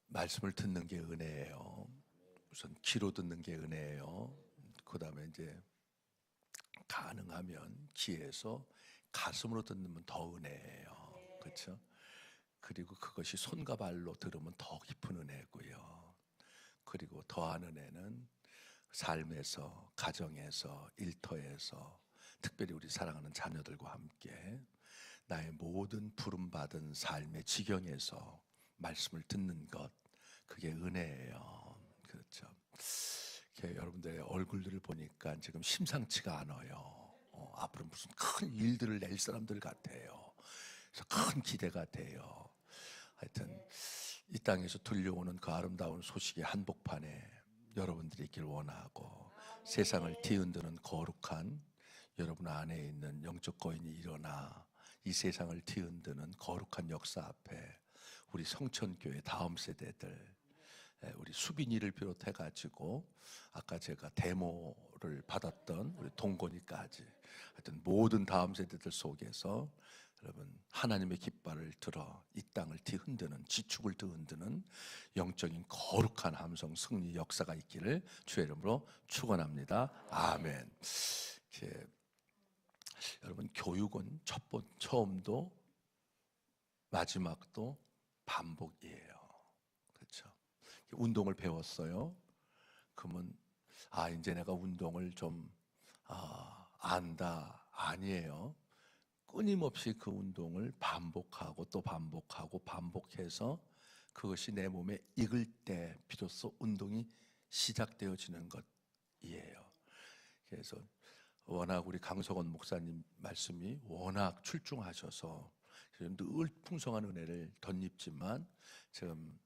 말씀을 듣는 게 은혜예요. 우선 귀로 듣는 게 은혜예요. 그 다음에 이제 가능하면 귀에서 가슴으로 듣는 더 은혜예요. 그렇죠? 그리고 그것이 손과 발로 들으면 더 깊은 은혜고요. 그리고 더한 은혜는 삶에서, 가정에서, 일터에서, 특별히 우리 사랑하는 자녀들과 함께 나의 모든 부름받은 삶의 지경에서 말씀을 듣는 것, 그게 은혜예요. 그렇죠. 여러분들의 얼굴들을 보니까 지금 심상치가 않아요. 앞으로 무슨 큰 일들을 낼 사람들 같아요. 그래서 큰 기대가 돼요. 하여튼 이 땅에서 들려오는 그 아름다운 소식의 한복판에 여러분들이 있길 원하고, 세상을 뒤흔드는 거룩한 여러분 안에 있는 영적 거인이 일어나 이 세상을 뒤흔드는 거룩한 역사 앞에 우리 성천교회 다음 세대들, 우리 수빈이를 비롯해 가지고 아까 제가 데모를 받았던 우리 동건이까지, 하여튼 모든 다음 세대들 속에서 여러분 하나님의 깃발을 들어 이 땅을 뒤흔드는, 지축을 뒤흔드는 영적인 거룩한 함성 승리 역사가 있기를 주의 이름으로 축원합니다. 아멘. 여러분, 교육은 처음도 마지막도 반복이에요. 그렇죠? 운동을 배웠어요. 그러면 이제 내가 운동을 좀 안다. 아니에요. 끊임없이 그 운동을 반복하고 또 반복하고 반복해서 그것이 내 몸에 익을 때 비로소 운동이 시작되어지는 것이에요. 그래서 워낙 우리 강석원 목사님 말씀이 워낙 출중하셔서 늘 풍성한 은혜를 덧입지만, 지금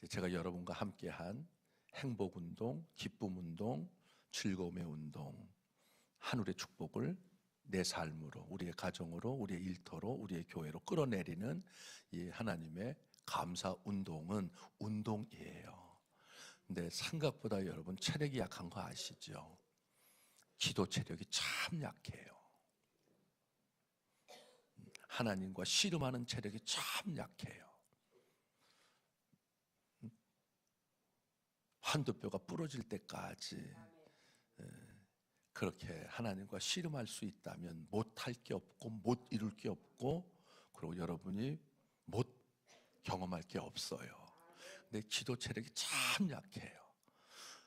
제가 여러분과 함께한 행복운동, 기쁨운동, 즐거움의 운동, 하늘의 축복을 내 삶으로, 우리의 가정으로, 우리의 일터로, 우리의 교회로 끌어내리는 이 하나님의 감사 운동은 운동이에요. 근데 생각보다 여러분 체력이 약한 거 아시죠? 기도 체력이 참 약해요. 하나님과 씨름하는 체력이 참 약해요. 한두 뼈가 부러질 때까지 그렇게 하나님과 씨름할 수 있다면 못할 게 없고 못 이룰 게 없고, 그리고 여러분이 못 경험할 게 없어요. 근데 기도 체력이 참 약해요.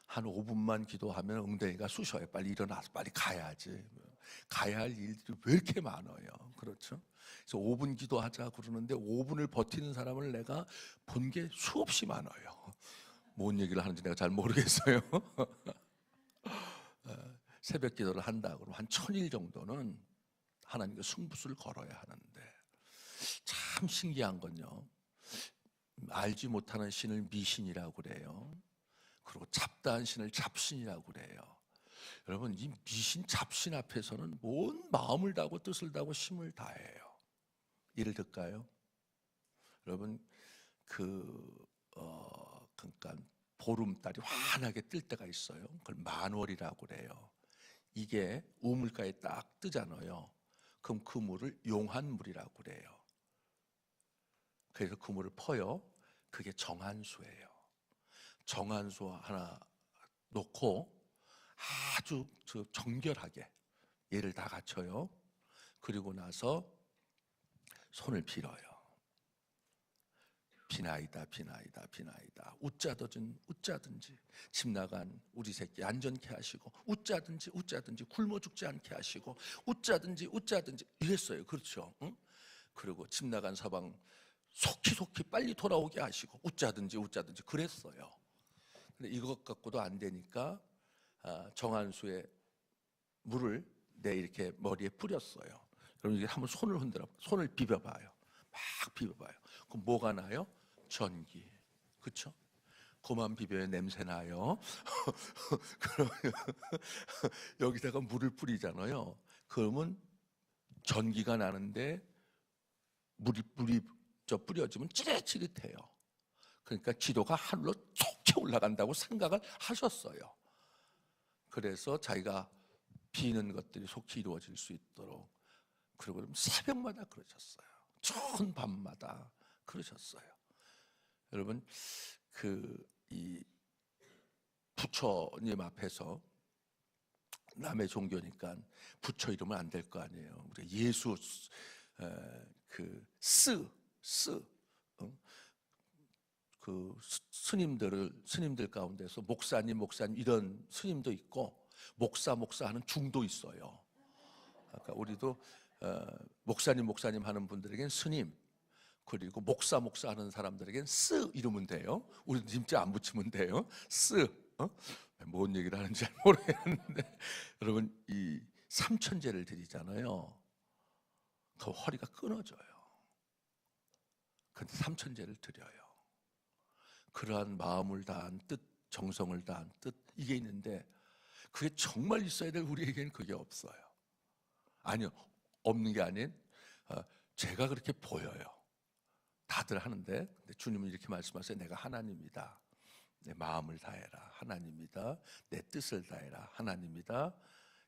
한 5분만 기도하면 엉덩이가 쑤셔요. 빨리 일어나서 빨리 가야지. 가야 할 일들이 왜 이렇게 많아요. 그렇죠? 그래서 5분 기도하자 그러는데 5분을 버티는 사람을 내가 본 게 수없이 많아요. 뭔 얘기를 하는지 내가 잘 모르겠어요. 새벽 기도를 한다 그러면 한 1000일 정도는 하나님께 승부수를 걸어야 하는데, 참 신기한 건요, 알지 못하는 신을 미신이라고 그래요. 그리고 잡다한 신을 잡신이라고 그래요. 여러분, 이 미신 잡신 앞에서는 온 마음을 다하고 뜻을 다하고 힘을 다해요. 예를 들까요? 여러분, 그러니까 보름달이 환하게 뜰 때가 있어요. 그걸 만월이라고 그래요. 이게 우물가에 딱 뜨잖아요. 그럼 그 물을 용한물이라고 그래요. 그래서 그 물을 퍼요. 그게 정한수예요. 정한수 하나 놓고 아주 정결하게 얘를 다 갖춰요. 그리고 나서 손을 빌어요. 비나이다 비나이다 비나이다. 웃자든지 집 나간 우리 새끼 안전케 하시고, 웃자든지 굶어 죽지 않게 하시고, 웃자든지 이랬어요. 그렇죠? 응? 그리고 집 나간 서방 속히 빨리 돌아오게 하시고, 웃자든지 그랬어요. 근데 이것 갖고도 안 되니까 정한수의 물을 내 이렇게 머리에 뿌렸어요. 그럼 이게 한번 손을 비벼봐요. 막 비벼봐요. 그럼 뭐가 나요? 전기. 그렇죠? 그만 비벼야 냄새 나요. 그러면 여기다가 물을 뿌리잖아요. 그러면 전기가 나는데 물이 뿌려지면 찌릿찌릿해요. 그러니까 기도가 하늘로 촉 올라간다고 생각을 하셨어요. 그래서 자기가 비는 것들이 속히 이루어질 수 있도록, 그리고 새벽마다 그러셨어요. 좋은 밤마다 그러셨어요. 여러분, 이 부처님 앞에서 남의 종교니까 부처 이름은 안 될 거 아니에요. 우리 예수 스님들 가운데서 목사님 이런 스님도 있고 목사 하는 중도 있어요. 아까 우리도 목사님 하는 분들에겐 스님, 그리고 목사 하는 사람들에겐 이러면 돼요. 우리도 진짜 안 붙이면 돼요. 뭔 얘기를 하는지 잘 모르겠는데 여러분, 이 삼천제를 드리잖아요. 그 허리가 끊어져요. 근데 삼천제를 드려요. 그러한 마음을 다한 뜻, 정성을 다한 뜻, 이게 있는데 그게 정말 있어야 될 우리에게는 그게 없어요. 아니요, 없는 게 아닌 제가 그렇게 보여요. 다들 하는데, 근데 주님은 이렇게 말씀하세요. 내가 하나님이다. 내 마음을 다해라. 하나님이다. 내 뜻을 다해라. 하나님이다.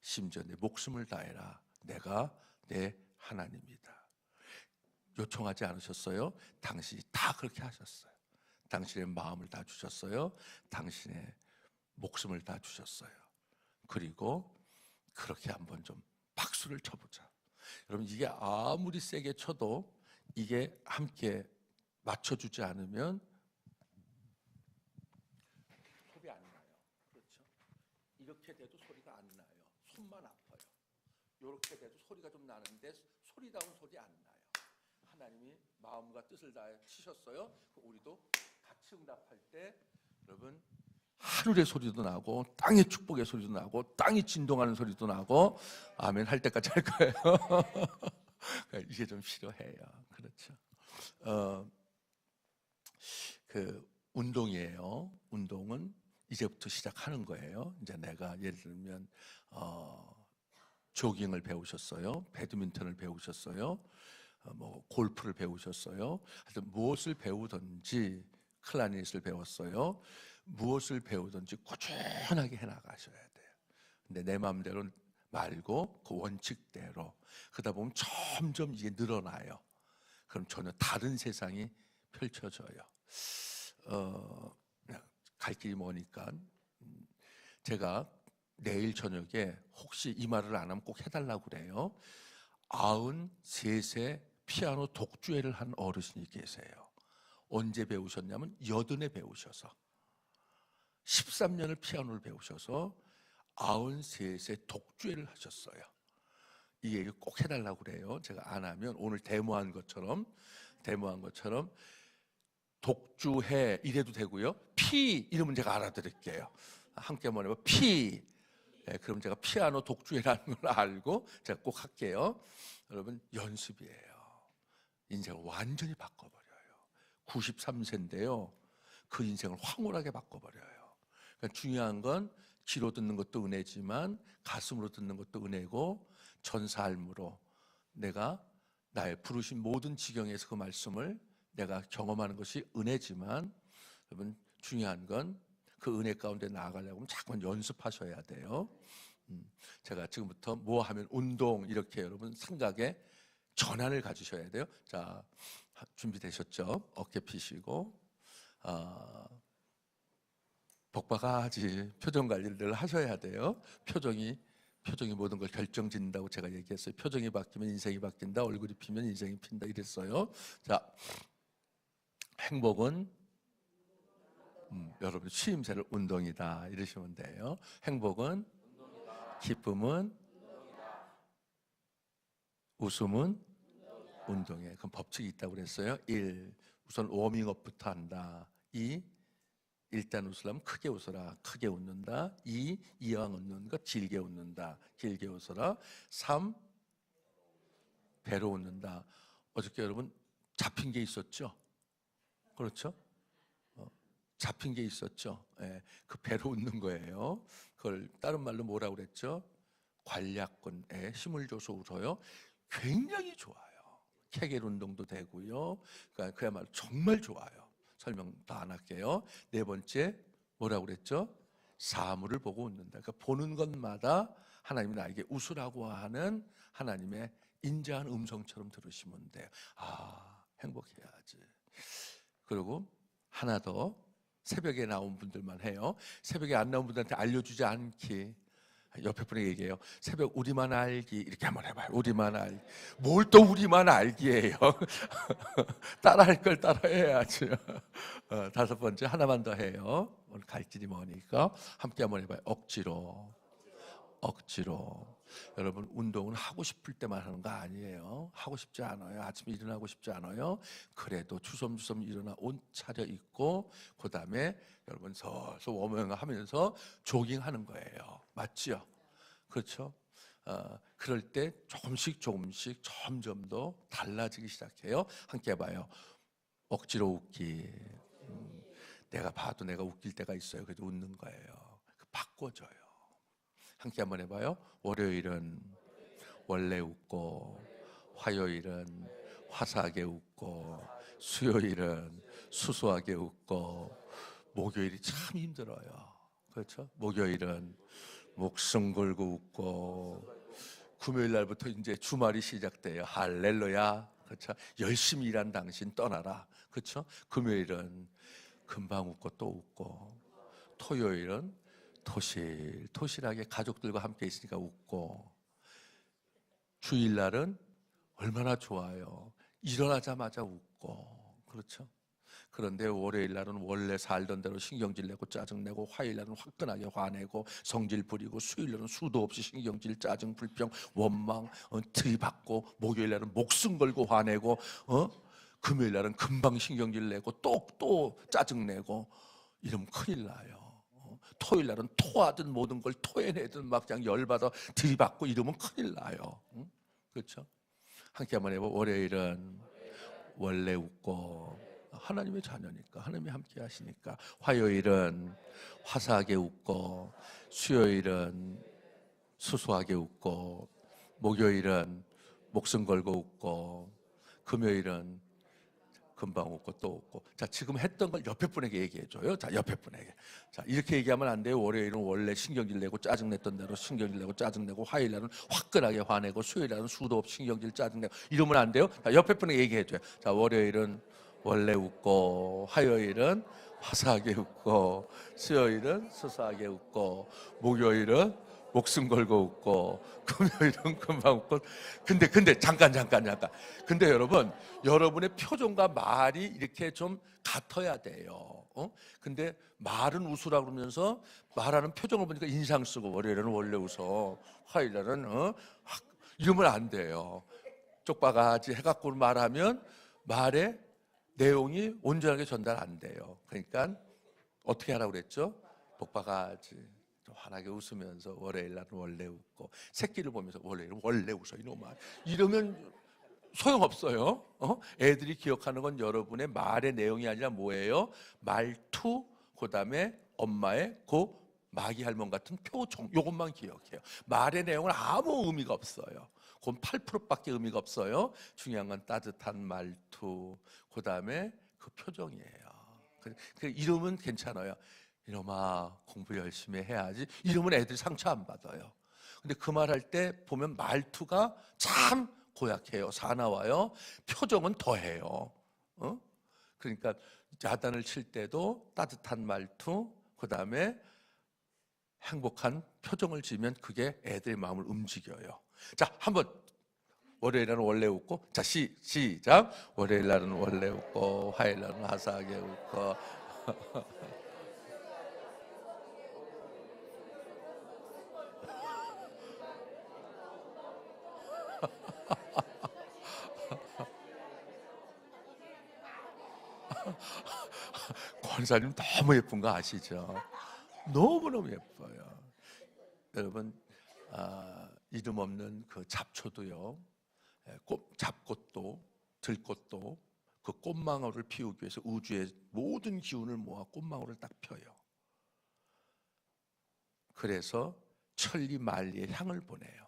심지어 내 목숨을 다해라. 내가 내 하나님이다. 요청하지 않으셨어요? 당신이 다 그렇게 하셨어요. 당신의 마음을 다 주셨어요. 당신의 목숨을 다 주셨어요. 그리고 그렇게 한번 좀 박수를 쳐보자. 여러분, 이게 아무리 세게 쳐도 이게 함께 맞춰주지 않으면 소리 안 나요. 그렇죠? 이렇게 돼도 소리가 안 나요. 손만 아파요. 이렇게 돼도 소리가 좀 나는데 소리다운 소리 안 나요. 하나님이 마음과 뜻을 다해 치셨어요. 우리도 같이 응답할 때 여러분, 하늘의 소리도 나고 땅의 축복의 소리도 나고 땅이 진동하는 소리도 나고 아멘 할 때까지 할 거예요. 이게 좀 필요해요. 그렇죠. 그 운동이에요. 운동은 이제부터 시작하는 거예요. 이제 내가 예를 들면 조깅을 배우셨어요. 배드민턴을 배우셨어요. 뭐 골프를 배우셨어요. 하여튼 무엇을 배우든지, 클라리넷을 배웠어요. 무엇을 배우든지 꾸준하게 해나가셔야 돼요. 근데 내 마음대로 말고 그 원칙대로 그러다 보면 점점 이게 늘어나요. 그럼 전혀 다른 세상이 펼쳐져요. 갈 길이 머니까 제가 내일 저녁에 혹시 이 말을 안 하면 꼭 해달라고 그래요. 93세 피아노 독주회를 한 어르신이 계세요. 언제 배우셨냐면 80에 배우셔서 13년을 피아노를 배우셔서 93세 독주회를 하셨어요. 이 얘기 꼭 해달라고 그래요. 제가 안 하면 오늘 데모한 것처럼 독주회 이래도 되고요. 피 이러면 제가 알아들을게요. 함께 한번 해봐. 피. 네, 그럼 제가 피아노 독주회라는 걸 알고 제가 꼭 할게요. 여러분, 연습이에요. 인생을 완전히 바꿔버려요. 93세인데요. 그 인생을 황홀하게 바꿔버려요. 그러니까 중요한 건 귀로 듣는 것도 은혜지만 가슴으로 듣는 것도 은혜고 전 삶으로 내가 나의 부르신 모든 지경에서 그 말씀을 내가 경험하는 것이 은혜지만 여러분, 중요한 건 그 은혜 가운데 나아가려면 자꾸 연습하셔야 돼요. 제가 지금부터 뭐 하면 운동 이렇게 여러분 생각에 전환을 가지셔야 돼요. 자, 준비되셨죠? 어깨 펴시고 복바가지 표정 관리를 하셔야 돼요. 표정이 모든 걸 결정짓는다고 제가 얘기했어요. 표정이 바뀌면 인생이 바뀐다. 얼굴이 피면 인생이 핀다 이랬어요. 자, 행복은 여러분 취임새를 운동이다 이러시면 돼요. 행복은 운동이다. 기쁨은 운동이다. 웃음은 운동이에요. 그럼 법칙이 있다고 그랬어요. 1. 우선 워밍업부터 한다. 2. 일단 웃으려면 크게 웃어라. 크게 웃는다. 2. 이왕 웃는 거 길게 웃는다. 길게 웃어라. 3. 배로 웃는다. 어저께 여러분 잡힌 게 있었죠? 그렇죠? 잡힌 게 있었죠. 예, 그 배로 웃는 거예요. 그걸 다른 말로 뭐라고 그랬죠? 관략근에 힘을 줘서 웃어요. 굉장히 좋아요. 케겔 운동도 되고요. 그러니까 그야말로 정말 좋아요. 설명 다 안 할게요. 네 번째 뭐라고 그랬죠? 사물을 보고 웃는다. 그러니까 보는 것마다 하나님이 나에게 웃으라고 하는 하나님의 인자한 음성처럼 들으시면 돼요. 아, 행복해야지. 그리고 하나 더, 새벽에 나온 분들만 해요. 새벽에 안 나온 분들한테 알려주지 않기. 옆에 분에게 얘기해요. 새벽 우리만 알기 이렇게 한번 해봐요. 우리만 알기. 뭘 또 우리만 알기예요. 따라할 걸 따라해야죠. 다섯 번째 하나만 더 해요. 오늘 갈 길이 머니까 함께 한번 해봐요. 억지로. 여러분 운동은 하고 싶을 때만 하는 거 아니에요. 하고 싶지 않아요. 아침에 일어나고 싶지 않아요. 그래도 주섬주섬 일어나 옷 차려입고 그 다음에 여러분 서서 워밍하면서 조깅하는 거예요. 맞죠? 그렇죠? 그럴 때 조금씩 점점 더 달라지기 시작해요. 함께 해봐요. 억지로 웃기. 내가 봐도 내가 웃길 때가 있어요. 그래도 웃는 거예요. 바꿔줘요. 함께 한번 해봐요. 월요일은 원래 웃고, 화요일은 화사하게 웃고, 수요일은 수수하게 웃고, 목요일이 참 힘들어요. 그렇죠? 목요일은 목숨 걸고 웃고, 금요일 날부터 이제 주말이 시작돼요. 할렐루야. 그렇죠? 열심히 일한 당신 떠나라. 그렇죠? 금요일은 금방 웃고 또 웃고, 토요일은 토실토실하게 가족들과 함께 있으니까 웃고, 주일날은 얼마나 좋아요. 일어나자마자 웃고. 그렇죠? 그런데 월요일날은 원래 살던 대로 신경질 내고 짜증내고, 화요일날은 화끈하게 화내고 성질 부리고, 수요일날은 수도 없이 신경질 짜증 불평 원망 들이받고, 목요일날은 목숨 걸고 화내고, 금요일날은 금방 신경질 내고 또 짜증내고, 이러면 큰일 나요. 토요일 날은 토하든 모든 걸 토해내든 막 그냥 열받아 들이받고 이러면 큰일 나요. 그렇죠? 함께 한번 해봐. 월요일은 원래 웃고, 하나님의 자녀니까 하나님이 함께 하시니까. 화요일은 화사하게 웃고, 수요일은 수수하게 웃고, 목요일은 목숨 걸고 웃고, 금요일은 금방 웃고 또 웃고. 자, 지금 했던 걸 옆에 분에게 얘기해줘요. 자, 옆에 분에게. 자, 이렇게 얘기하면 안 돼요. 월요일은 원래 신경질 내고 짜증냈던 대로 신경질 내고 짜증내고, 화요일날은 화끈하게 화내고, 수요일날은 수도 없이 신경질 짜증내고, 이러면 안 돼요. 자, 옆에 분에게 얘기해줘요. 자, 월요일은 원래 웃고, 화요일은 화사하게 웃고, 수요일은 수수하게 웃고, 목요일은 목숨 걸고 웃고, 금요일은 금방 웃고. 근데 잠깐. 근데 여러분의 표정과 말이 이렇게 좀 같아야 돼요. 근데 말은 웃으라 그러면서 말하는 표정을 보니까 인상 쓰고, 월요일은 원래 웃어, 화요일은 이러면 안 돼요. 쪽바가지 해갖고 말하면 말의 내용이 온전하게 전달 안 돼요. 그러니까 어떻게 하라고 그랬죠? 복바가지 좀 환하게 웃으면서, 월요일 날은 원래 웃고, 새끼를 보면서 월요일은 원래 웃어 이놈아, 이러면 소용없어요. 애들이 기억하는 건 여러분의 말의 내용이 아니라 뭐예요? 말투, 그 다음에 엄마의 그 마귀 할멈 같은 표정, 이것만 기억해요. 말의 내용은 아무 의미가 없어요. 그건 8%밖에 의미가 없어요. 중요한 건 따뜻한 말투, 그 다음에 그 표정이에요. 이러면 괜찮아요. 이놈아 공부 열심히 해야지, 이러면 애들이 상처 안 받아요. 근데 그 말 할 때 보면 말투가 참 고약해요. 사나워요. 표정은 더해요. 그러니까 야단을 칠 때도 따뜻한 말투, 그 다음에 행복한 표정을 지으면 그게 애들의 마음을 움직여요. 자, 한번. 월요일 날은 원래 웃고, 자, 시작. 월요일 날은 원래 웃고, 화요일 날은 화사하게 웃고. 권사님 너무 예쁜 거 아시죠? 너무너무 예뻐요. 여러분, 이름 없는 그 잡초도요, 잡꽃도, 들꽃도 그 꽃망울을 피우기 위해서 우주의 모든 기운을 모아 꽃망울을 딱 펴요. 그래서 천리 만리의 향을 보내요.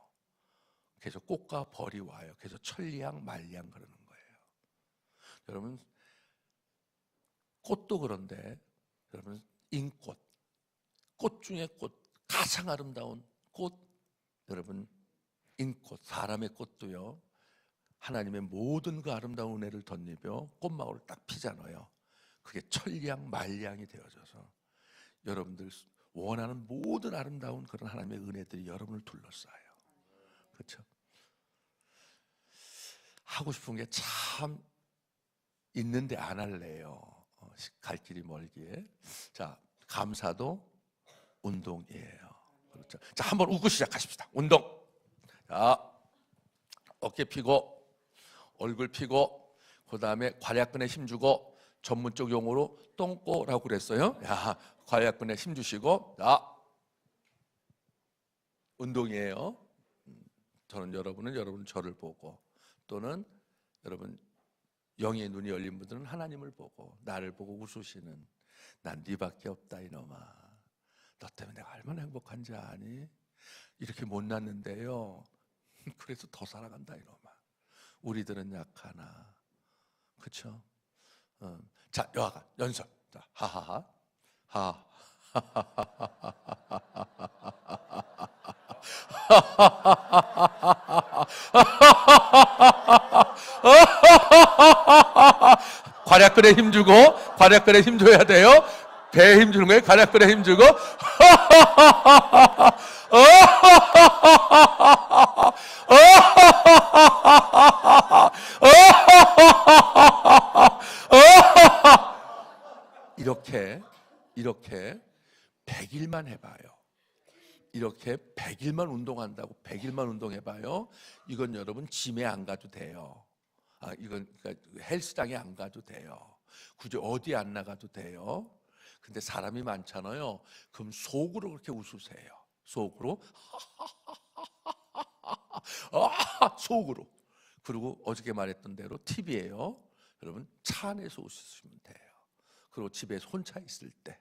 그래서 꽃과 벌이 와요. 그래서 천리향 만리향 그러는 거예요. 여러분, 꽃도 그런데, 여러분, 인꽃, 꽃 중에 꽃, 가장 아름다운 꽃, 여러분, 인꽃, 사람의 꽃도요, 하나님의 모든 그 아름다운 은혜를 덧입어 꽃망울을 딱 피잖아요. 그게 천리양 만리양이 되어져서 여러분들 원하는 모든 아름다운 그런 하나님의 은혜들이 여러분을 둘러싸요. 그렇죠? 하고 싶은 게 참 있는데 안 할래요. 갈 길이 멀기에. 자, 감사도 운동이에요. 그렇죠? 자, 한번 웃고 시작하십시다. 운동. 자, 어깨 펴고 얼굴 펴고 그 다음에 괄약근에 힘주고 전문적 용어로 똥꼬라고 그랬어요. 야, 괄약근에 힘주시고 자, 운동이에요. 저는 여러분 저를 보고 또는 여러분 영의 눈이 열린 분들은 하나님을 보고 나를 보고 웃으시는 난 네밖에 없다 이놈아. 너 때문에 내가 얼마나 행복한지 아니? 이렇게 못났는데요. 그래서 더 살아간다 이놈아. 우리들은 약하나. 그렇죠? 자, 여하가 연습. 자, 하하하. 하. 괄약근에 힘주고 괄약근에 힘줘야 돼요. 배에 힘주는 거예요. 괄약근에 힘주고 이렇게 100일만 해봐요. 이렇게 100일만 운동한다고 100일만 운동해봐요. 이건 여러분 짐에 안 가도 돼요. 이건 그러니까 헬스장에 안 가도 돼요. 굳이 어디 안 나가도 돼요. 근데 사람이 많잖아요. 그럼 속으로 그렇게 웃으세요. 속으로 속으로. 그리고 어저께 말했던 대로 팁이에요. 여러분 차 안에서 웃으시면 돼요. 그리고 집에서 혼자 있을 때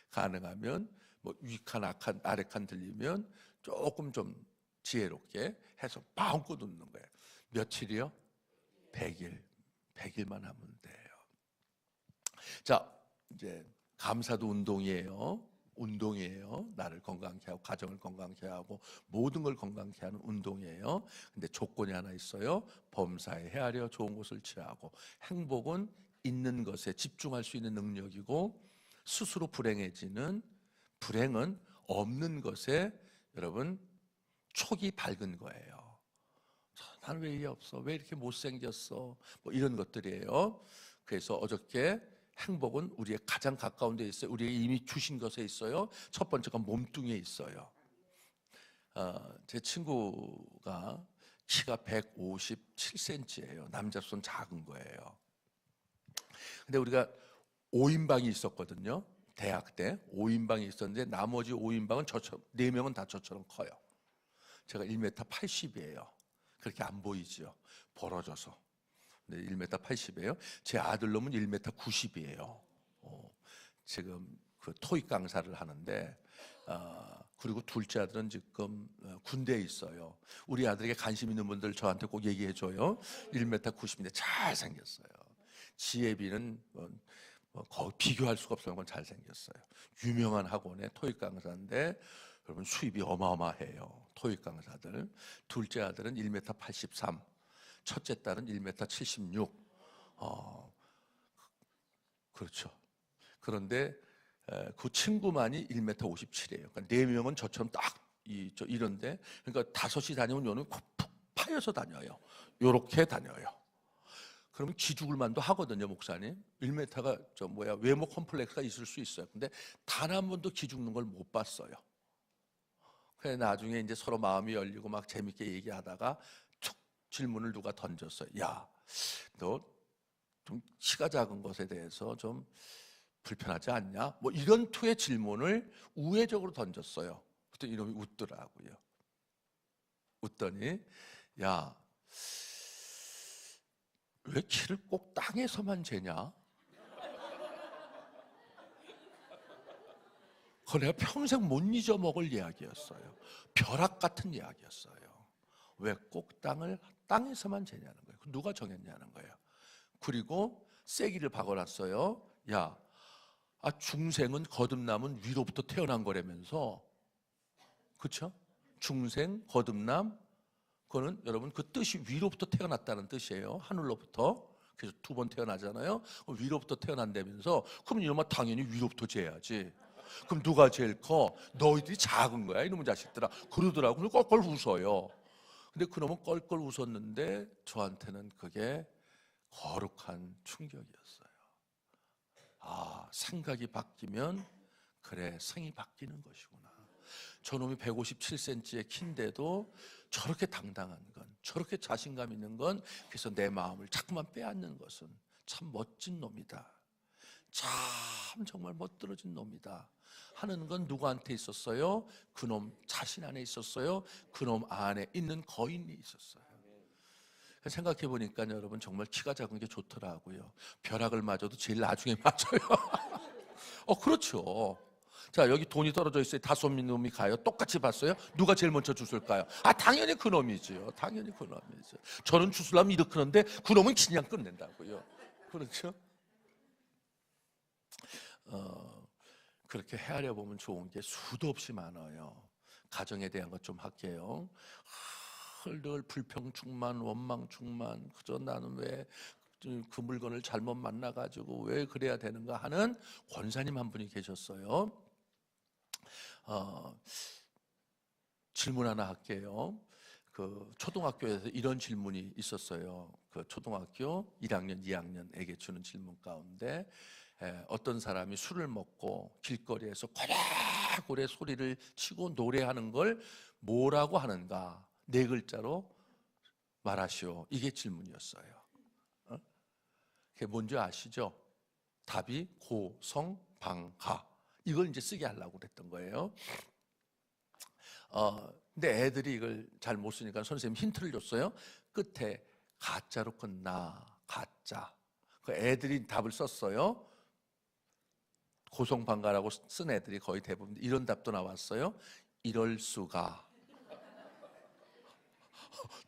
가능하면 뭐 위칸 아래칸 들리면 조금 좀 지혜롭게 해서 마음껏 웃는 거예요. 며칠이요? 100일만 하면 돼요. 자, 이제 감사도 운동이에요. 나를 건강케 하고 가정을 건강케 하고 모든 걸 건강케 하는 운동이에요. 근데 조건이 하나 있어요. 범사에 헤아려 좋은 것을 취하고. 행복은 있는 것에 집중할 수 있는 능력이고, 스스로 불행은 없는 것에 여러분 촉이 밝은 거예요. 나는 왜 이게 없어? 왜 이렇게 못생겼어? 뭐 이런 것들이에요. 그래서 어저께 행복은 우리의 가장 가까운 데 있어요. 우리에게 이미 주신 것에 있어요. 첫 번째가 몸뚱이에 있어요. 제 친구가 키가 157cm예요. 남자 손 작은 거예요. 근데 우리가 5인방이 있었거든요. 대학 때 5인방이 있었는데 나머지 5인방은 저처럼 4명은 다 저처럼 커요. 제가 1m 80이에요. 그렇게 안 보이죠. 벌어져서. 근데 1m 80이에요. 제 아들놈은 1m 90이에요. 지금 그 토익 강사를 하는데 그리고 둘째 아들은 지금 군대에 있어요. 우리 아들에게 관심 있는 분들 저한테 꼭 얘기해 줘요. 1m 90인데 잘생겼어요. 지혜비는 거의 비교할 수가 없어요. 건 잘생겼어요. 유명한 학원의 토익 강사인데 여러분 수입이 어마어마해요. 토익 강사들. 둘째 아들은 1m 83, 첫째 딸은 1m 76. 그렇죠. 그런데 그 친구만이 1m 57이에요. 그러니까 4명은 저처럼 딱 이런데, 그러니까 5이 다니면 요는 푹 파여서 다녀요. 요렇게 다녀요. 그러면 기죽을 만도 하거든요, 목사님. 1m가 외모 컴플렉스가 있을 수 있어요. 근데 단 한 번도 기죽는 걸 못 봤어요. 그래서 나중에 이제 서로 마음이 열리고 막 재밌게 얘기하다가 툭 질문을 누가 던졌어요. 야, 너 좀 키가 작은 것에 대해서 좀 불편하지 않냐? 뭐 이런 투의 질문을 우회적으로 던졌어요. 그랬더니 이놈이 웃더라고요. 웃더니 야, 왜 키를 꼭 땅에서만 재냐? 그거 내가 평생 못 잊어먹을 이야기였어요. 벼락 같은 이야기였어요. 왜 꼭 땅에서만 재냐는 거예요. 누가 정했냐는 거예요. 그리고 세기를 박아놨어요. 야, 중생은 거듭남은 위로부터 태어난 거라면서. 그렇죠? 중생, 거듭남, 그거는 여러분 그 뜻이 위로부터 태어났다는 뜻이에요. 하늘로부터. 그래서 2번 태어나잖아요. 위로부터 태어난다면서, 그럼 이놈아 당연히 위로부터 재야지. 그럼 누가 제일 커? 너희들이 작은 거야 이놈의 자식들아. 그러더라고. 그래서 껄껄 웃어요. 근데 그놈은 껄껄 웃었는데 저한테는 그게 거룩한 충격이었어요. 아, 생각이 바뀌면 그래 생이 바뀌는 것이구나. 저놈이 157cm의 키인데도 저렇게 당당한 건, 저렇게 자신감 있는 건, 그래서 내 마음을 자꾸만 빼앗는 것은 참 멋진 놈이다, 참 정말 멋들어진 놈이다 하는 건 누구한테 있었어요? 그놈 자신 안에 있었어요. 그놈 안에 있는 거인이 있었어요. 생각해 보니까 여러분 정말 키가 작은 게 좋더라고요. 벼락을 맞아도 제일 나중에 맞아요. 그렇죠. 자, 여기 돈이 떨어져 있어요. 5놈이 가요. 똑같이 봤어요. 누가 제일 먼저 주술까요? 당연히 그놈이지요. 당연히 그놈이죠. 저는 주술하면 일으키는데 그놈은 그냥 끝낸다고요. 그렇죠? 그렇게 헤아려 보면 좋은 게 수도 없이 많아요. 가정에 대한 것 좀 할게요. 늘 불평충만, 원망충만, 그저 나는 왜 그 물건을 잘못 만나가지고 왜 그래야 되는가 하는 권사님 한 분이 계셨어요. 질문 하나 할게요. 그 초등학교에서 이런 질문이 있었어요. 그 초등학교 1학년, 2학년에게 주는 질문 가운데 어떤 사람이 술을 먹고 길거리에서 고래고래 소리를 치고 노래하는 걸 뭐라고 하는가? 4글자로 말하시오. 이게 질문이었어요. 그게 뭔지 아시죠? 답이 고성방가. 이걸 이제 쓰게 하려고 그랬던 거예요. 근데 애들이 이걸 잘 못 쓰니까 선생님이 힌트를 줬어요. 끝에 가짜로 끝나. 가짜. 그 애들이 답을 썼어요. 고성방가라고 쓴 애들이 거의 대부분 이런 답도 나왔어요. 이럴 수가.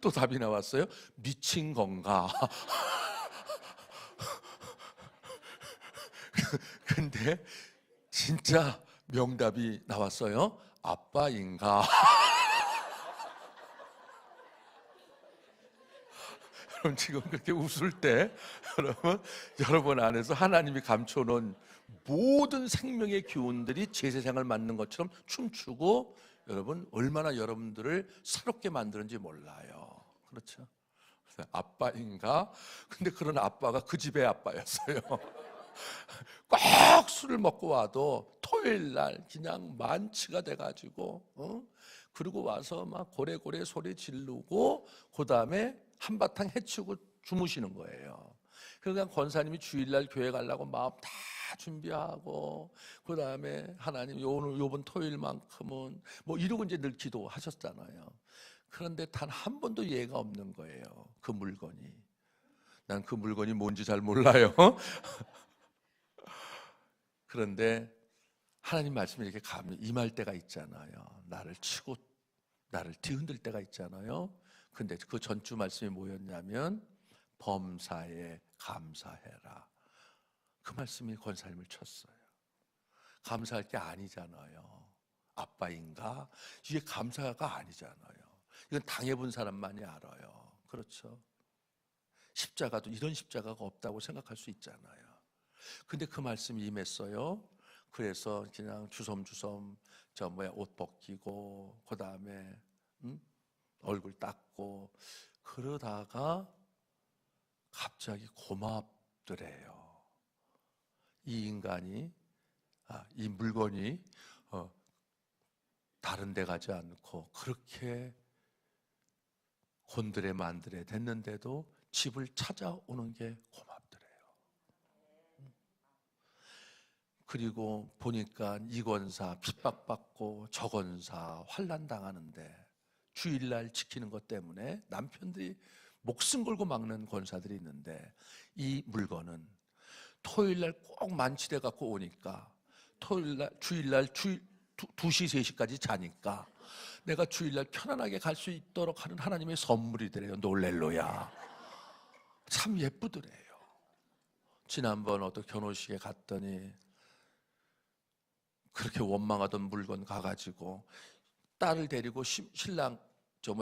또 답이 나왔어요. 미친 건가. 근데 진짜 명답이 나왔어요. 아빠인가. 여러분 지금 그렇게 웃을 때 여러분 안에서 하나님이 감춰놓은 모든 생명의 기운들이 제세상을 맞는 것처럼 춤추고 여러분 얼마나 여러분들을 새롭게 만드는지 몰라요. 그렇죠? 아빠인가? 근데 그런 아빠가 그 집의 아빠였어요. 꼭 술을 먹고 와도 토요일 날 그냥 만취가 돼가지고 그리고 와서 막 고래고래 소리 지르고 그 다음에 한바탕 해치우고 주무시는 거예요. 그러니까 권사님이 주일날 교회 가려고 마음 다 준비하고 그 다음에 하나님 오늘 요번 토요일만큼은 뭐 이러고 이제 늘 기도하셨잖아요. 그런데 단 한 번도 예가 없는 거예요. 그 물건이. 난 그 물건이 뭔지 잘 몰라요. 그런데 하나님 말씀이 이렇게 임할 때가 있잖아요. 나를 치고 나를 뒤흔들 때가 있잖아요. 근데 그 전주 말씀이 뭐였냐면 범사에 감사해라. 그 말씀이 권사님을 쳤어요. 감사할 게 아니잖아요. 아빠인가? 이게 감사가 아니잖아요. 이건 당해본 사람만이 알아요. 그렇죠? 십자가도 이런 십자가가 없다고 생각할 수 있잖아요. 근데 그 말씀이 임했어요. 그래서 그냥 주섬주섬 옷 벗기고 그 다음에 얼굴 닦고 그러다가 갑자기 고맙더래요. 이 인간이 이 물건이 다른 데 가지 않고 그렇게 곤드레 만드레 됐는데도 집을 찾아오는 게 고맙더래요. 그리고 보니까 이 권사 핍박받고 저 권사 환난당하는데 주일날 지키는 것 때문에 남편들이 목숨 걸고 막는 권사들이 있는데 이 물건은 토요일날 꼭 만취돼 갖고 오니까 주일날 2시, 3시까지 자니까 내가 주일날 편안하게 갈 수 있도록 하는 하나님의 선물이더래요. 놀렐로야. 참 예쁘더래요. 지난번 어떤 결혼식에 갔더니 그렇게 원망하던 물건 가가지고 딸을 데리고 신랑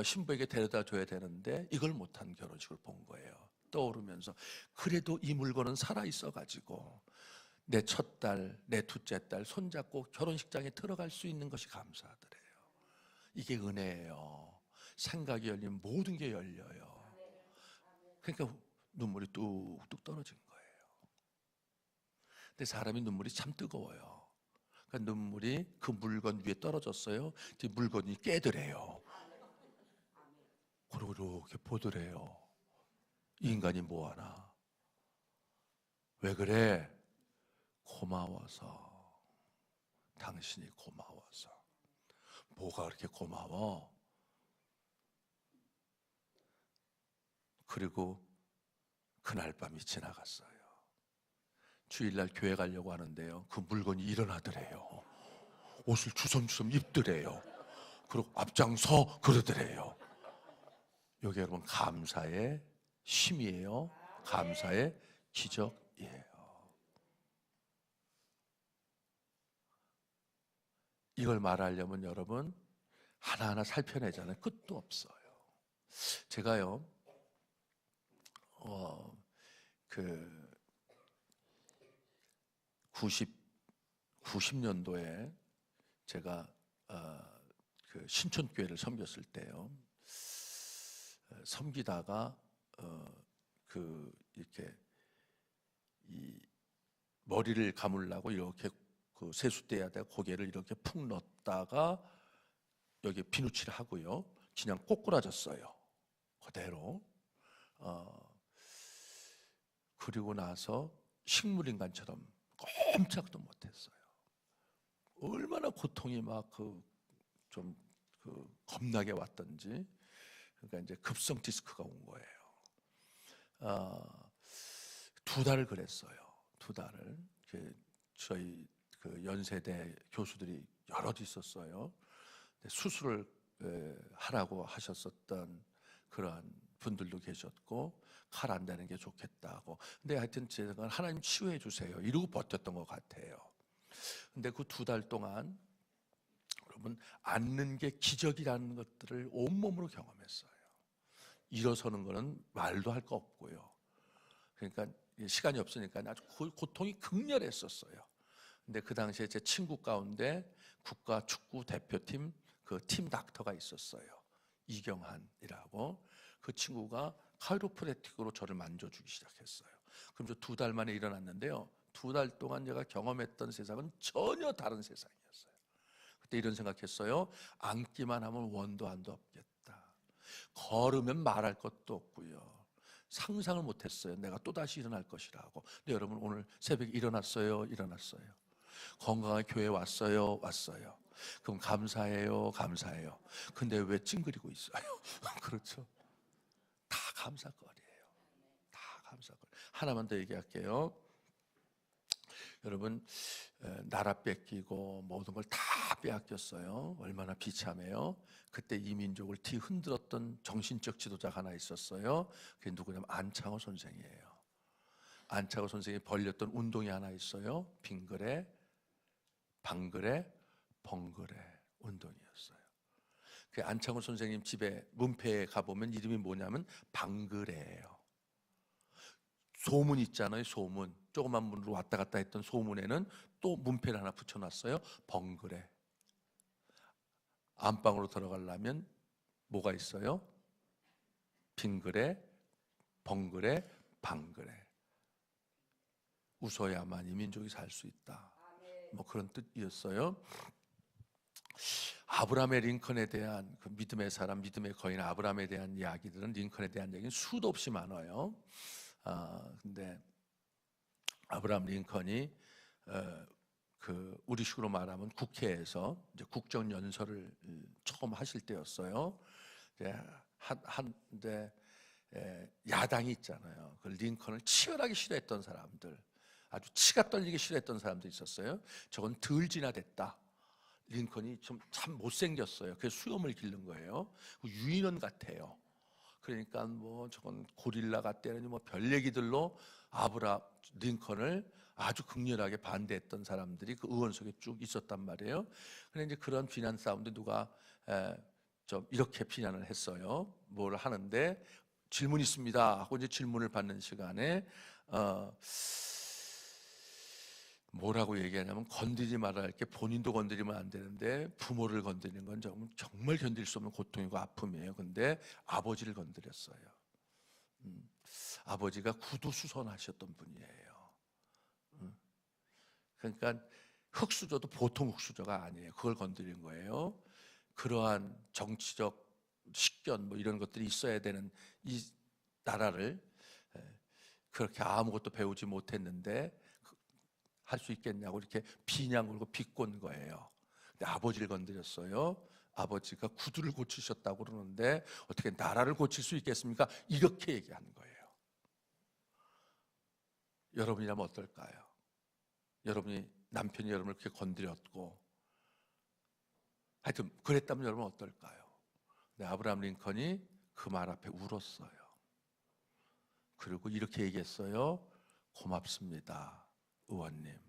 신부에게 데려다 줘야 되는데 이걸 못한 결혼식을 본 거예요. 떠오르면서 그래도 이 물건은 살아있어가지고 내 첫 딸, 내 둘째 딸 손잡고 결혼식장에 들어갈 수 있는 것이 감사하더래요. 이게 은혜예요. 생각이 열리면 모든 게 열려요. 그러니까 눈물이 뚝뚝 떨어진 거예요. 근데 사람이 눈물이 참 뜨거워요. 그러니까 눈물이 그 물건 위에 떨어졌어요. 물건이 깨더래요. 그리고 이렇게 보더래요. 이 인간이 뭐하나? 왜 그래? 고마워서. 당신이 고마워서. 뭐가 그렇게 고마워? 그리고 그날 밤이 지나갔어요. 주일날 교회 가려고 하는데요, 그 물건이 일어나더래요. 옷을 주섬주섬 입더래요. 그리고 앞장서 그러더래요. 여기 여러분 감사의 힘이에요. 감사의 기적이에요. 이걸 말하려면 여러분 하나하나 살펴내잖아요. 끝도 없어요. 제가요 그 90년도에 제가 그 신촌교회를 섬겼을 때요, 섬기다가 그 이렇게 이 머리를 감으려고 이렇게 그 세숫대에다 고개를 이렇게 푹 넣었다가 여기 비누칠을 하고요, 그냥 꼬꾸라졌어요. 그대로. 그리고 나서 식물인간처럼 꼼짝도 못했어요. 얼마나 고통이 막 좀 겁나게 왔던지. 그러니까 이제 급성 디스크가 온 거예요. 2달을 그랬어요. 2달을. 저희 그 연세대 교수들이 여럿 있었어요. 수술을 하라고 하셨었던 그러한 분들도 계셨고, 칼 안 대는 게 좋겠다고. 근데 하여튼 제가 하나님 치유해 주세요 이러고 버텼던 것 같아요. 근데 그 2달 동안 여러분 앉는 게 기적이라는 것들을 온몸으로 경험했어요. 일어서는 거는 말도 할 거 없고요. 그러니까 시간이 없으니까 아주 고통이 극렬했었어요. 근데 그 당시에 제 친구 가운데 국가 축구 대표팀 그 팀 닥터가 있었어요. 이경한이라고. 그 친구가 카이로프래틱으로 저를 만져주기 시작했어요. 그럼 저 2달 만에 일어났는데요, 2달 동안 제가 경험했던 세상은 전혀 다른 세상이었어요. 그때 이런 생각했어요. 앉기만 하면 원도 안도 없겠다. 걸으면 말할 것도 없고요. 상상을 못했어요. 내가 또다시 일어날 것이라고. 근데 여러분 오늘 새벽에 일어났어요. 일어났어요. 건강하게 교회 왔어요. 왔어요. 그럼 감사해요. 감사해요. 근데 왜 찡그리고 있어요? 그렇죠. 다 감사거리예요. 다 감사거리. 하나만 더 얘기할게요. 여러분 나라 뺏기고 모든 걸 다 빼앗겼어요. 얼마나 비참해요. 그때 이 민족을 뒤흔들었던 정신적 지도자가 하나 있었어요. 그게 누구냐면 안창호 선생이에요. 안창호 선생이 벌렸던 운동이 하나 있어요. 빙그레, 방그레, 벙그레 운동이었어요. 그 안창호 선생님 집에 문패에 가보면 이름이 뭐냐면 방그레예요. 소문 있잖아요. 소문. 조그만 문으로 왔다 갔다 했던 소문에는 또 문패를 하나 붙여놨어요. 벙그레. 안방으로 들어가려면 뭐가 있어요? 빙그레, 벙그레, 방그레. 웃어야만 이 민족이 살 수 있다. 뭐 그런 뜻이었어요. 아브라함의 링컨에 대한 그 믿음의 사람, 믿음의 거인 아브라함에 대한 이야기들은, 링컨에 대한 얘기는 수도 없이 많아요. 근데 아브라함 링컨이 그 우리식으로 말하면 국회에서 이제 국정연설을 처음 하실 때였어요. 한데 야당이 있잖아요. 그 링컨을 치열하게 싫어했던 사람들, 아주 치가 떨리게 싫어했던 사람도 있었어요. 저건 덜 진화됐다. 링컨이 좀 참 못생겼어요. 그래서 수염을 기른 거예요. 유인원 같아요. 그러니까 뭐 저건 고릴라 같다니 뭐 별 얘기들로 링컨을 아주 극렬하게 반대했던 사람들이 그 의원석에 쭉 있었단 말이에요. 그런데 이제 그런 비난 싸움도 누가 좀 이렇게 비난을 했어요. 뭘 하는데 질문 있습니다 하고 이제 질문을 받는 시간에 뭐라고 얘기하냐면 건드리지 말아야 할 게 본인도 건드리면 안 되는데 부모를 건드리는 건 정말 견딜 수 없는 고통이고 아픔이에요. 근데 아버지를 건드렸어요. 아버지가 구두수선하셨던 분이에요. 그러니까 흙수저도 보통 흙수저가 아니에요. 그걸 건드린 거예요. 그러한 정치적 식견 뭐 이런 것들이 있어야 되는 이 나라를 그렇게 아무것도 배우지 못했는데 할 수 있겠냐고 이렇게 비냥 걸고 비꼰 거예요. 근데 아버지를 건드렸어요. 아버지가 구두를 고치셨다고 그러는데 어떻게 나라를 고칠 수 있겠습니까? 이렇게 얘기하는 거예요. 여러분이라면 어떨까요? 여러분이 남편이 여러분을 그렇게 건드렸고 하여튼 그랬다면 여러분 어떨까요? 근데 아브라함 링컨이 그 말 앞에 울었어요. 그리고 이렇게 얘기했어요. 고맙습니다, 의원님.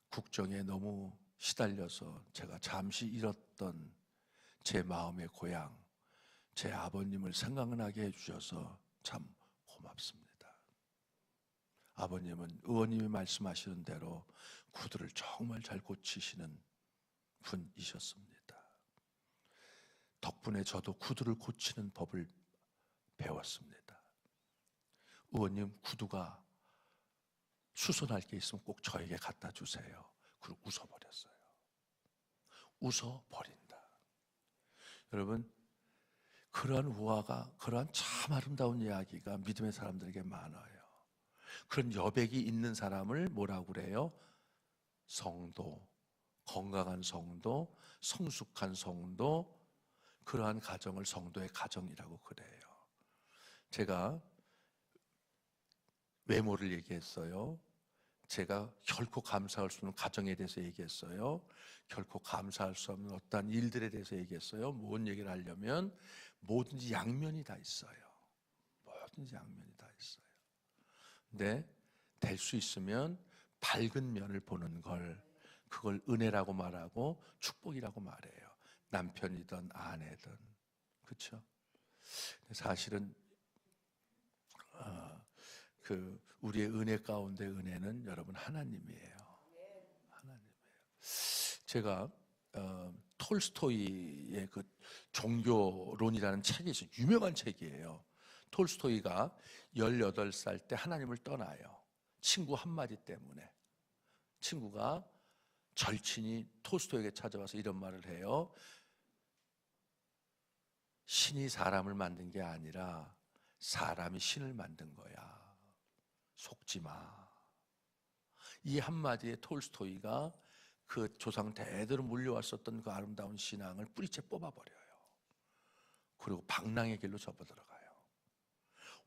국정에 너무 시달려서 제가 잠시 잃었던 제 마음의 고향, 제 아버님을 생각나게 해주셔서 참 고맙습니다. 아버님은 의원님이 말씀하시는 대로 구두를 정말 잘 고치시는 분이셨습니다. 덕분에 저도 구두를 고치는 법을 배웠습니다. 의원님, 구두가 수선할 게 있으면 꼭 저에게 갖다 주세요. 그리고 웃어버렸어요. 웃어버린다. 여러분, 그러한 우화가, 그러한 참 아름다운 이야기가 믿음의 사람들에게 많아요. 그런 여백이 있는 사람을 뭐라고 그래요? 성도, 건강한 성도, 성숙한 성도, 그러한 가정을 성도의 가정이라고 그래요. 제가 외모를 얘기했어요. 제가 결코 감사할 수 없는 가정에 대해서 얘기했어요. 결코 감사할 수 없는 어떠한 일들에 대해서 얘기했어요. 뭔 얘기를 하려면 뭐든지 양면이 다 있어요. 뭐든지 양면이 다 있어요. 근데 될 수 있으면 밝은 면을 보는 걸, 그걸 은혜라고 말하고 축복이라고 말해요. 남편이든 아내든. 그렇죠? 사실은 우리의 은혜 가운데 은혜는 여러분 하나님이에요. 하나님이에요. 제가 톨스토이의 그 종교론이라는 책이 있어요. 유명한 책이에요. 톨스토이가 18살 때 하나님을 떠나요. 친구 한마디 때문에. 친구가 절친이 톨스토이에게 찾아와서 이런 말을 해요. 신이 사람을 만든 게 아니라 사람이 신을 만든 거야. 속지 마. 이 한마디에 톨스토이가 그 조상 대대로 물려왔었던 그 아름다운 신앙을 뿌리채 뽑아버려요. 그리고 방랑의 길로 접어들어가요.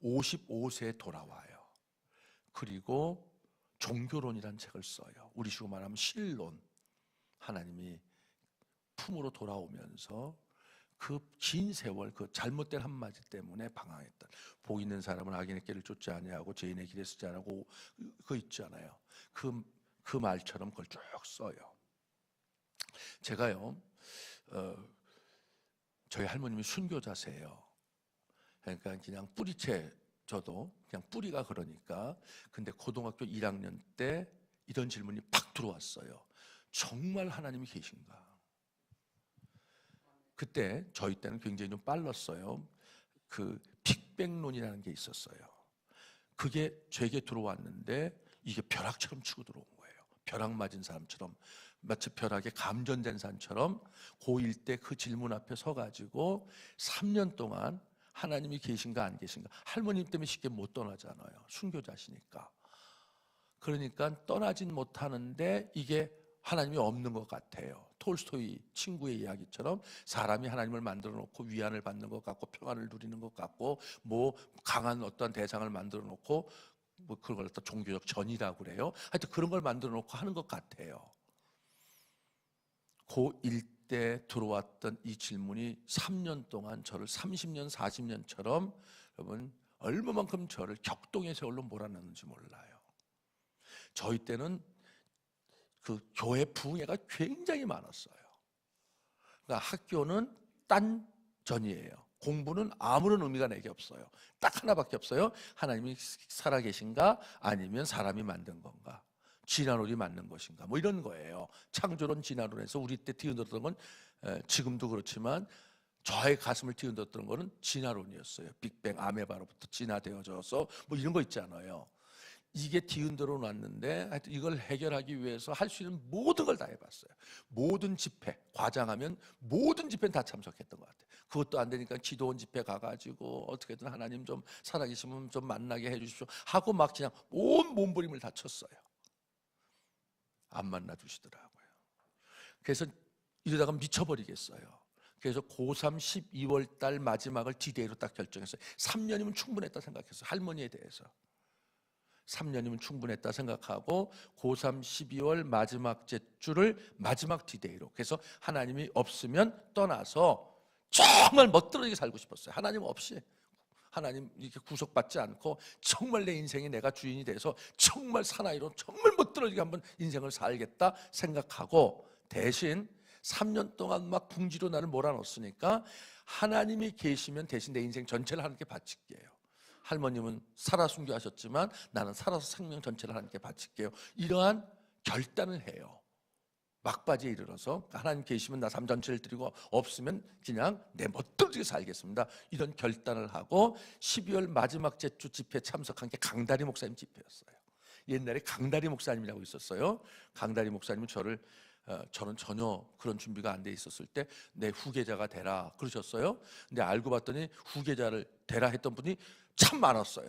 55세에 돌아와요. 그리고 종교론이라는 책을 써요. 우리식으로 말하면 신론. 하나님이 품으로 돌아오면서 그 긴 세월, 그 잘못된 한마디 때문에 방황했던, 복 있는 사람은 악인의 길을 쫓지 아니하고 죄인의 길에 서지 않고, 그거 있잖아요. 그 말처럼 그걸 쭉 써요. 제가요, 저희 할머님이 순교자세요. 그러니까 그냥 뿌리채, 저도 그냥 뿌리가 그러니까. 근데 고등학교 1학년 때 이런 질문이 팍 들어왔어요. 정말 하나님이 계신가? 그때 저희 때는 굉장히 좀 빨랐어요. 그 빅뱅론이라는 게 있었어요. 그게 제게 들어왔는데 이게 벼락처럼 치고 들어온 거예요. 벼락 맞은 사람처럼, 마치 벼락에 감전된 사람처럼 고1 때 그 질문 앞에 서가지고 3년 동안 하나님이 계신가 안 계신가, 할머님 때문에 쉽게 못 떠나잖아요. 순교자시니까. 그러니까 떠나진 못하는데 이게 하나님이 없는 것 같아요. 톨스토이 친구의 이야기처럼 사람이 하나님을 만들어 놓고 위안을 받는 것 같고 평안을 누리는 것 같고 뭐 강한 어떤 대상을 만들어 놓고 뭐 그걸 갖다 종교적 전이라고 그래요. 하여튼 그런 걸 만들어 놓고 하는 것 같아요. 고1 때 들어왔던 이 질문이 3년 동안 저를 30년, 40년처럼 여러분 얼마만큼 저를 격동의 세월로 몰아넣는지 몰라요. 저희 때는 그 교회 부흥회가 굉장히 많았어요. 그러니까 학교는 딴 전이에요. 공부는 아무런 의미가 내게 없어요. 딱 하나밖에 없어요. 하나님이 살아계신가 아니면 사람이 만든 건가, 진화론이 맞는 것인가, 뭐 이런 거예요. 창조론, 진화론에서 우리 때 뒤흔들었던 건 지금도 그렇지만 저의 가슴을 뒤흔들었던 거는 진화론이었어요. 빅뱅 아메바로부터 진화되어져서 뭐 이런 거 있잖아요. 이게 뒤흔들어 놨는데 하여튼 이걸 해결하기 위해서 할 수 있는 모든 걸 다 해봤어요. 모든 집회, 과장하면 모든 집회는 다 참석했던 것 같아요. 그것도 안 되니까 기도원 집회 가가지고 어떻게든 하나님 좀 살아계시면 좀 만나게 해주십시오 하고 막 그냥 온 몸부림을 다 쳤어요. 안 만나 주시더라고요. 그래서 이러다가 미쳐버리겠어요. 그래서 고3 12월 달 마지막을 디데이로 딱 결정했어요. 3년이면 충분했다 생각했어요. 할머니에 대해서 3년이면 충분했다 생각하고 고3 12월 마지막 제주를 마지막 디데이로, 그래서 하나님이 없으면 떠나서 정말 멋들어지게 살고 싶었어요. 하나님 없이, 하나님 이렇게 구속받지 않고 정말 내 인생에 내가 주인이 돼서 정말 사나이로 정말 멋들어지게 한번 인생을 살겠다 생각하고, 대신 3년 동안 막 궁지로 나를 몰아넣었으니까 하나님이 계시면 대신 내 인생 전체를 하나님께 바칠게요. 할머님은 살아 순교하셨지만 나는 살아서 생명 전체를 하나님께 바칠게요. 이러한 결단을 해요. 막바지에 이르러서 하나님 계시면 나 삶 전체를 드리고 없으면 그냥 내 멋들어지게 살겠습니다. 이런 결단을 하고 12월 마지막 제주 집회에 참석한 게 강다리 목사님 집회였어요. 옛날에 강다리 목사님이라고 있었어요. 강다리 목사님은 저는 전혀 그런 준비가 안 돼 있었을 때 내 후계자가 되라 그러셨어요. 근데 알고 봤더니 후계자를 되라 했던 분이 참 많았어요.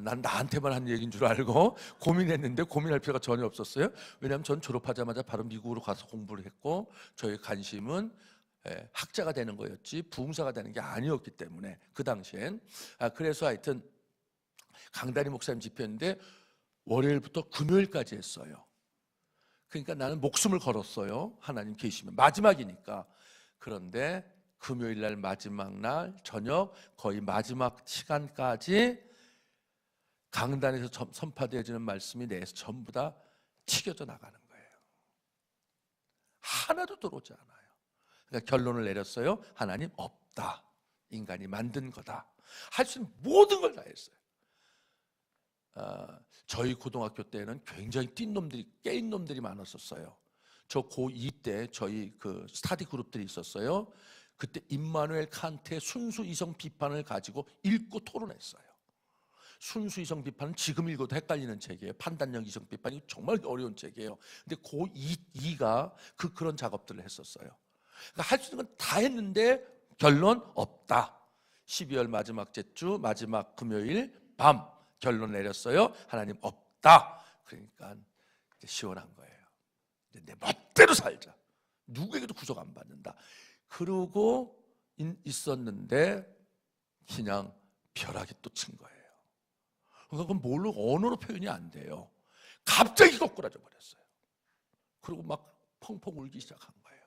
난 나한테만 한 얘기인 줄 알고 고민했는데 고민할 필요가 전혀 없었어요. 왜냐하면 전 졸업하자마자 바로 미국으로 가서 공부를 했고 저의 관심은 학자가 되는 거였지 부흥사가 되는 게 아니었기 때문에 그 당시엔. 그래서 하여튼 강다리 목사님 집회인데 월요일부터 금요일까지 했어요. 그러니까 나는 목숨을 걸었어요. 하나님 계시면 마지막이니까. 그런데 금요일 날 마지막 날 저녁 거의 마지막 시간까지 강단에서 선포되어지는 말씀이 내에서 전부 다 튀겨져 나가는 거예요. 하나도 들어오지 않아요. 그러니까 결론을 내렸어요. 하나님 없다. 인간이 만든 거다. 할 수 있는 모든 걸 다 했어요. 저희 고등학교 때는 굉장히 뛴 놈들이, 깨인 놈들이 많았었어요. 저 고2 때 저희 그 스타디 그룹들이 있었어요. 그때 임마누엘 칸트의 순수 이성 비판을 가지고 읽고 토론했어요. 순수 이성 비판은 지금 읽어도 헷갈리는 책이에요. 판단력 이성 비판이 정말 어려운 책이에요. 근데 고2가 그런 작업들을 했었어요. 그러니까 할 수 있는 건 다 했는데 결론 없다. 12월 마지막 제주 마지막 금요일 밤 결론 내렸어요. 하나님 없다. 그러니까 이제 시원한 거예요. 내 멋대로 살자. 누구에게도 구속 안 받는다. 그러고 있었는데 그냥 벼락이 또 친 거예요. 그러니까 그건 뭘로 언어로 표현이 안 돼요. 갑자기 거꾸라져 버렸어요. 그리고 막 펑펑 울기 시작한 거예요.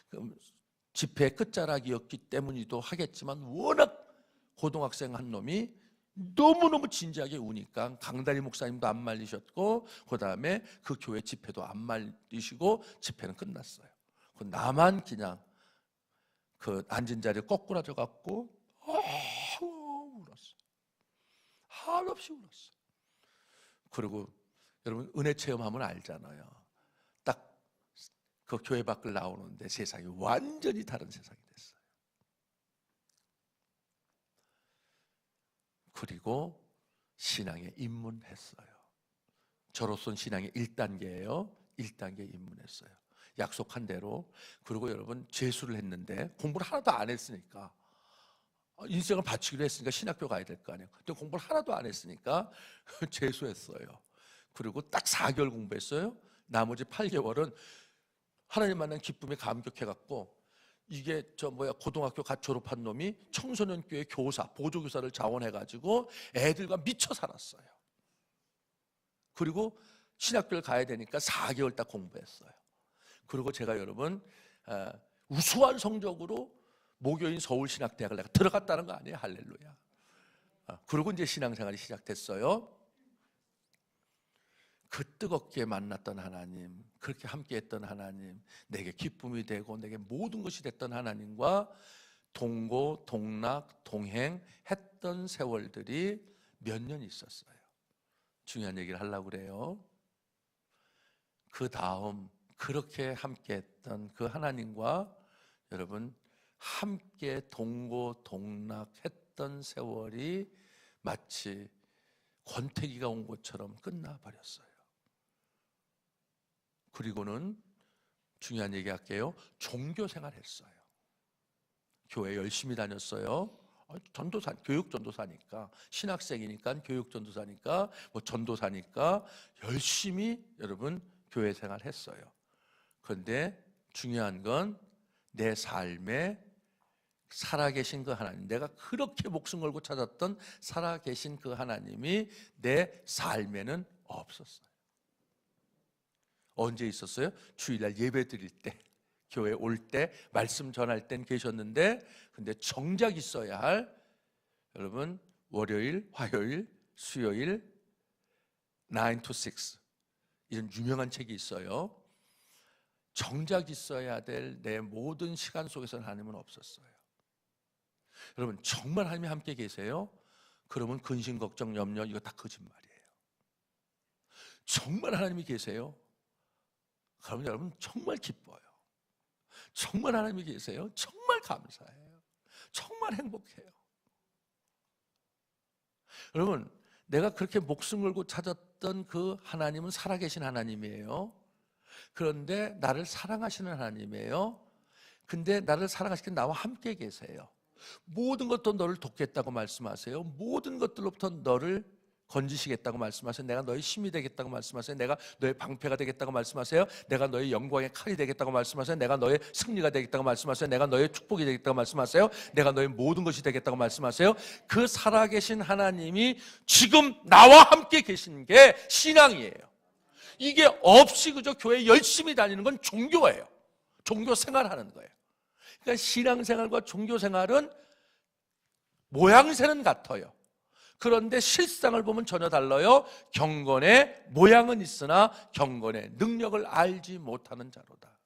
그럼 집회 끝자락이었기 때문이기도 하겠지만 워낙 고등학생 한 놈이 너무너무 진지하게 우니까 강다리 목사님도 안 말리셨고 그 다음에 그 교회 집회도 안 말리시고 집회는 끝났어요. 나만 그냥 그 앉은 자리에 거꾸라져 갖고 울었어. 한없이 울었어. 그리고 여러분 은혜 체험하면 알잖아요. 딱 그 교회 밖을 나오는데 세상이 완전히 다른 세상이 됐어요. 그리고 신앙에 입문했어요. 저로서는 신앙의 1단계예요. 1단계 입문했어요. 약속한 대로. 그리고 여러분 재수를 했는데 공부를 하나도 안 했으니까, 인생을 바치기로 했으니까 신학교 가야 될 거 아니에요. 근데 공부를 하나도 안 했으니까 재수했어요. 그리고 딱 4개월 공부했어요. 나머지 8개월은 하나님 만난 기쁨에 감격해갖고, 이게 고등학교 갓 졸업한 놈이 청소년교회 교사, 보조교사를 자원해가지고 애들과 미쳐 살았어요. 그리고 신학교를 가야 되니까 4개월 딱 공부했어요. 그리고 제가 여러분 우수한 성적으로 모교인 서울신학대학을 내가 들어갔다는 거 아니에요? 할렐루야. 그리고 이제 신앙생활이 시작됐어요. 그 뜨겁게 만났던 하나님, 그렇게 함께했던 하나님, 내게 기쁨이 되고 내게 모든 것이 됐던 하나님과 동고, 동락, 동행했던 세월들이 몇 년 있었어요. 중요한 얘기를 하려고 그래요. 그 다음 그렇게 함께했던 그 하나님과 여러분 함께 동고, 동락했던 세월이 마치 권태기가 온 것처럼 끝나버렸어요. 그리고는 중요한 얘기 할게요. 종교 생활했어요. 교회 열심히 다녔어요. 전도사, 교육 전도사니까, 신학생이니까, 교육 전도사니까, 뭐 전도사니까 열심히 여러분 교회 생활했어요. 그런데 중요한 건 내 삶에 살아계신 그 하나님, 내가 그렇게 목숨 걸고 찾았던 살아계신 그 하나님이 내 삶에는 없었어요. 언제 있었어요? 주일날 예배 드릴 때, 교회 올 때, 말씀 전할 땐 계셨는데, 근데 정작 있어야 할 여러분 월요일, 화요일, 수요일 9 to 6 이런 유명한 책이 있어요. 정작 있어야 될 내 모든 시간 속에서는 하나님은 없었어요. 여러분 정말 하나님이 함께 계세요? 그러면 근심, 걱정, 염려 이거 다 거짓말이에요. 정말 하나님이 계세요? 그러면 여러분 정말 기뻐요. 정말 하나님이 계세요? 정말 감사해요. 정말 행복해요. 여러분 내가 그렇게 목숨 걸고 찾았던 그 하나님은 살아계신 하나님이에요. 그런데 나를 사랑하시는 하나님이에요. 근데 나를 사랑하시는 나와 함께 계세요. 모든 것도 너를 돕겠다고 말씀하세요. 모든 것들로부터 너를 건지시겠다고 말씀하세요. 내가 너의 힘이 되겠다고 말씀하세요. 내가 너의 방패가 되겠다고 말씀하세요. 내가 너의 영광의 칼이 되겠다고 말씀하세요. 내가 너의 승리가 되겠다고 말씀하세요. 내가 너의 축복이 되겠다고 말씀하세요. 내가 너의 모든 것이 되겠다고 말씀하세요. 그 살아계신 하나님이 지금 나와 함께 계신 게 신앙이에요. 이게 없이 그저 교회 열심히 다니는 건 종교예요. 종교 생활하는 거예요. 그러니까 신앙생활과 종교생활은 모양새는 같아요. 그런데 실상을 보면 전혀 달라요. 경건의 모양은 있으나 경건의 능력을 알지 못하는 자로다.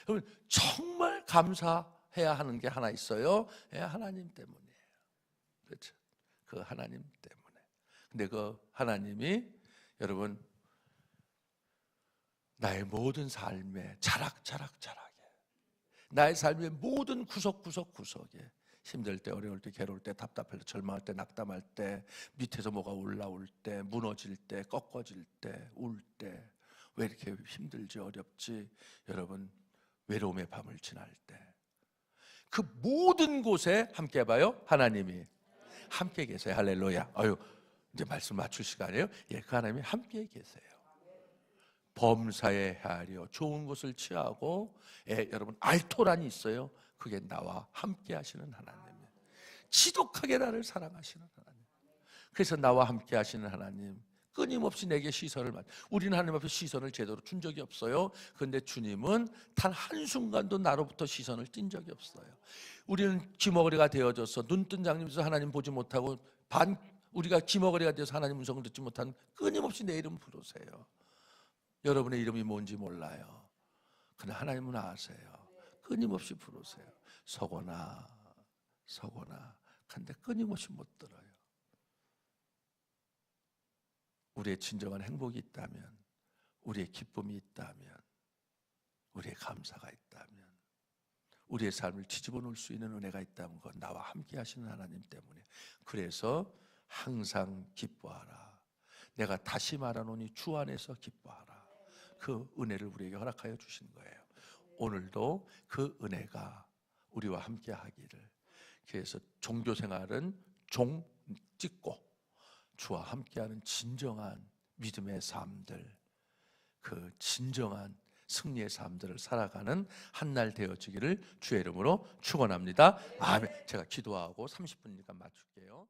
여러분 정말 감사해야 하는 게 하나 있어요. 하나님 때문이에요. 그렇죠? 그 하나님 때문에. 근데 그 하나님이 여러분 나의 모든 삶에 자락자락자락에 나의 삶의 모든 구석구석구석에 힘들 때, 어려울 때, 괴로울 때, 답답할 때, 절망할 때, 낙담할 때, 밑에서 뭐가 올라올 때, 무너질 때, 꺾어질 때, 울 때, 왜 이렇게 힘들지, 어렵지? 여러분 외로움의 밤을 지날 때 그 모든 곳에 함께 해봐요. 하나님이 함께 계세요. 할렐루야. 이제 말씀 맞출 시간이에요. 그 하나님이 함께 계세요. 범사에 헤아려 좋은 곳을 취하고 여러분 알토란이 있어요. 그게 나와 함께 하시는 하나님이에요. 지독하게 나를 사랑하시는 하나님. 그래서 나와 함께 하시는 하나님 끊임없이 내게 시선을 우리는 하나님 앞에 시선을 제대로 준 적이 없어요. 그런데 주님은 단 한순간도 나로부터 시선을 띈 적이 없어요. 우리는 귀머거리가 되어져서 눈뜬 장님에서 하나님 보지 못하고 우리가 귀머거리가 되어서 하나님 음성을 듣지 못한 끊임없이 내 이름 부르세요. 여러분의 이름이 뭔지 몰라요. 그러나 하나님은 아세요. 끊임없이 부르세요. 서거나 근데 끊임없이 못 들어요. 우리의 진정한 행복이 있다면, 우리의 기쁨이 있다면, 우리의 감사가 있다면, 우리의 삶을 뒤집어 놓을 수 있는 은혜가 있다면 그건 나와 함께 하시는 하나님 때문에. 그래서 항상 기뻐하라. 내가 다시 말하노니 주 안에서 기뻐하라. 그 은혜를 우리에게 허락하여 주신 거예요. 오늘도 그 은혜가 우리와 함께 하기를. 그래서 종교생활은 종 찍고 주와 함께하는 진정한 믿음의 삶들, 그 진정한 승리의 삶들을 살아가는 한날 되어지기를 주의 이름으로 축원합니다. 아멘. 제가 기도하고 30분이니까 마칠게요.